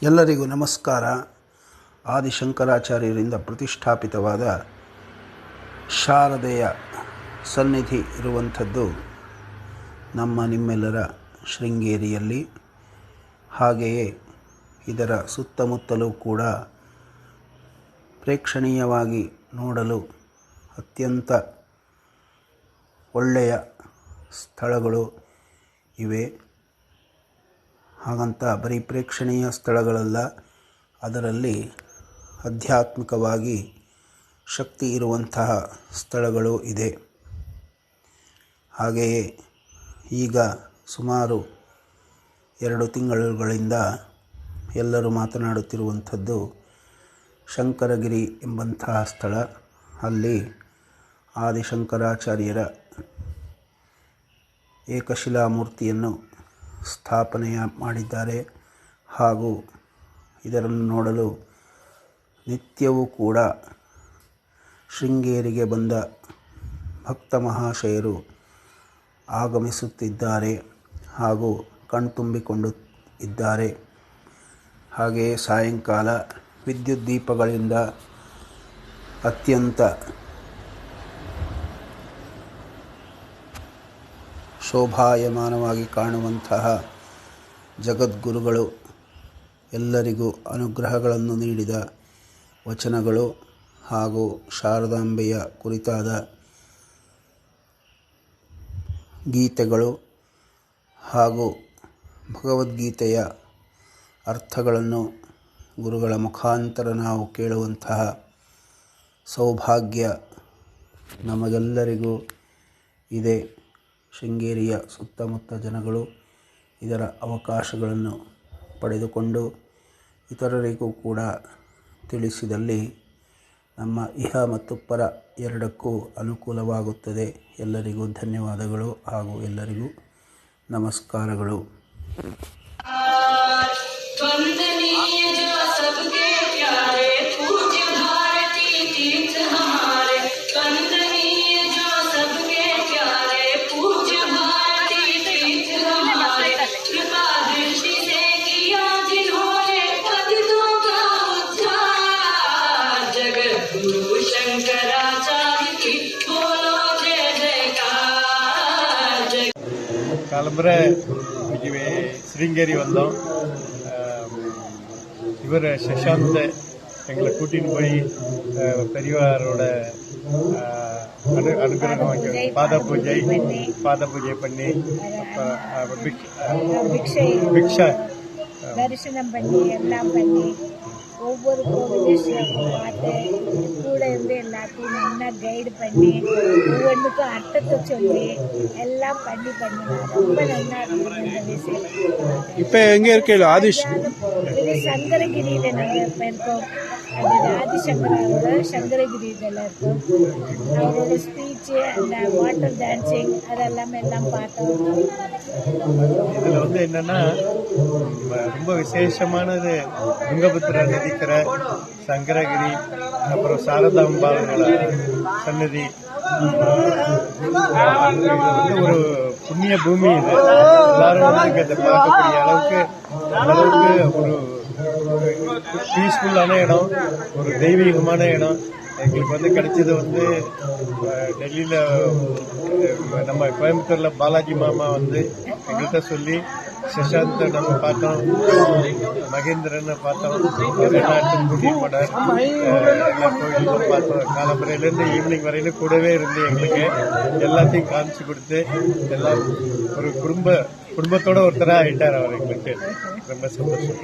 ಎಲ್ಲರಿಗೂ ನಮಸ್ಕಾರ. ಆದಿಶಂಕರಾಚಾರ್ಯರಿಂದ ಪ್ರತಿಷ್ಠಾಪಿತವಾದ ಶಾರದೆಯ ಸನ್ನಿಧಿ ಇರುವಂಥದ್ದು ನಮ್ಮ ನಿಮ್ಮೆಲ್ಲರ ಶೃಂಗೇರಿಯಲ್ಲಿ. ಹಾಗೆಯೇ ಇದರ ಸುತ್ತಮುತ್ತಲೂ ಕೂಡ ಪ್ರೇಕ್ಷಣೀಯವಾಗಿ ನೋಡಲು ಅತ್ಯಂತ ಒಳ್ಳೆಯ ಸ್ಥಳಗಳು ಇವೆ. ಹಾಗಂತ ಬರೀ ಪ್ರೇಕ್ಷಣೀಯ ಸ್ಥಳಗಳಲ್ಲ, ಅದರಲ್ಲಿ ಆಧ್ಯಾತ್ಮಿಕವಾಗಿ ಶಕ್ತಿ ಇರುವಂತಹ ಸ್ಥಳಗಳು ಇದೆ. ಹಾಗೆಯೇ ಈಗ ಸುಮಾರು 2 ತಿಂಗಳುಗಳಿಂದ ಎಲ್ಲರೂ ಮಾತನಾಡುತ್ತಿರುವಂಥದ್ದು ಶಂಕರಗಿರಿ ಎಂಬಂತಹ ಸ್ಥಳ. ಅಲ್ಲಿ ಆದಿಶಂಕರಾಚಾರ್ಯರ ಏಕಶಿಲಾಮೂರ್ತಿಯನ್ನು ಸ್ಥಾಪನೆಯ ಮಾಡಿದ್ದಾರೆ. ಹಾಗೂ ಇದನ್ನು ನೋಡಲು ನಿತ್ಯವೂ ಕೂಡ ಶೃಂಗೇರಿಗೆ ಬಂದ ಭಕ್ತ ಮಹಾಶಯರು ಆಗಮಿಸುತ್ತಿದ್ದಾರೆ ಹಾಗೂ ಕಣ್ತುಂಬಿಕೊಂಡು ಇದ್ದಾರೆ. ಹಾಗೆಯೇ ಸಾಯಂಕಾಲ ವಿದ್ಯುತ್ ದೀಪಗಳಿಂದ ಅತ್ಯಂತ ಶೋಭಾಯಮಾನವಾಗಿ ಕಾಣುವಂತಹ ಜಗದ್ಗುರುಗಳು ಎಲ್ಲರಿಗೂ ಅನುಗ್ರಹಗಳನ್ನು ನೀಡಿದ ವಚನಗಳು ಹಾಗೂ ಶಾರದಾಂಬೆಯ ಕುರಿತಾದ ಗೀತೆಗಳು ಹಾಗೂ ಭಗವದ್ಗೀತೆಯ ಅರ್ಥಗಳನ್ನು ಗುರುಗಳ ಮುಖಾಂತರ ನಾವು ಕೇಳುವಂತಹ ಸೌಭಾಗ್ಯ ನಮಗೆಲ್ಲರಿಗೂ ಇದೆ. ಶೃಂಗೇರಿಯ ಸುತ್ತಮುತ್ತ ಜನಗಳು ಇದರ ಅವಕಾಶಗಳನ್ನು ಪಡೆದುಕೊಂಡು ಇತರರಿಗೂ ಕೂಡ ತಿಳಿಸಿದಲ್ಲಿ ನಮ್ಮ ಇಹ ಮತ್ತು ಪರ ಎರಡಕ್ಕೂ ಅನುಕೂಲವಾಗುತ್ತದೆ. ಎಲ್ಲರಿಗೂ ಧನ್ಯವಾದಗಳು ಹಾಗೂ ಎಲ್ಲರಿಗೂ ನಮಸ್ಕಾರಗಳು. காலம்புரை ஸ்ரீங்கேரி வந்தோம். இவர் சஷாந்த் எங்களை கூட்டின்னு போய் பெரியவாரோட அனுகிரகம் வாங்கி பாத பூஜை பண்ணி பிக்ஷா தரிசனம் பண்ணி எல்லாம் பண்ணி ஒவ்வொரு கோவிலையும் பார்த்து கூட இருந்து எல்லாத்தையும் நல்லா கைடு பண்ணி ஒவ்வொன்றுக்கும் அர்த்தத்தை சொல்லி எல்லாம் பண்ணி ரொம்ப நல்லா இருந்தது இந்த விஷயம். இப்போ எங்கே இருக்கீங்க? இது சங்கரகிரியில் நாங்கள் இப்போ இருக்கோம். அது ஆதிசங்கரோட சங்கரகிரியில் இருக்கோம். அவரோட ஸ்பீச்சு அந்த வாட்டர் டான்சிங் அதெல்லாம் எல்லாம் பார்த்தோம். இதில் வந்து என்னன்னா ரொம்ப விசேஷமானது துங்கபத்ரா நதிக்கரை, சங்கரகிரி, அப்புறம் சாரதாம்பாளோட சன்னதி. இது வந்து ஒரு புண்ணிய பூமி. இது எல்லாரும் வந்து இதை பார்க்கக்கூடிய அளவுக்கு ஒரு பீஸ்ஃபுல்லான இடம், ஒரு தெய்வீகமான இடம். எங்களுக்கு வந்து கிடைச்சது வந்து டெல்லியில் நம்ம கோயம்புத்தூரில் பாலாஜி மாமா வந்து எங்கள்கிட்ட சொல்லி சஷாந்தை நம்ம பார்த்தோம், மகேந்திரனை பார்த்தோம், வெளிநாட்டு கூட்டிட்டு போனார், எல்லா கோயிலும் பார்த்தோம். காலம்பரையிலேருந்து ஈவினிங் வரையிலும் கூடவே இருந்து எங்களுக்கு எல்லாத்தையும் காமிச்சு கொடுத்து எல்லாம் ஒரு குடும்பத்தோட ஒருத்தராக ஆகிட்டார் அவர். எங்களுக்கு ரொம்ப சந்தோஷம்.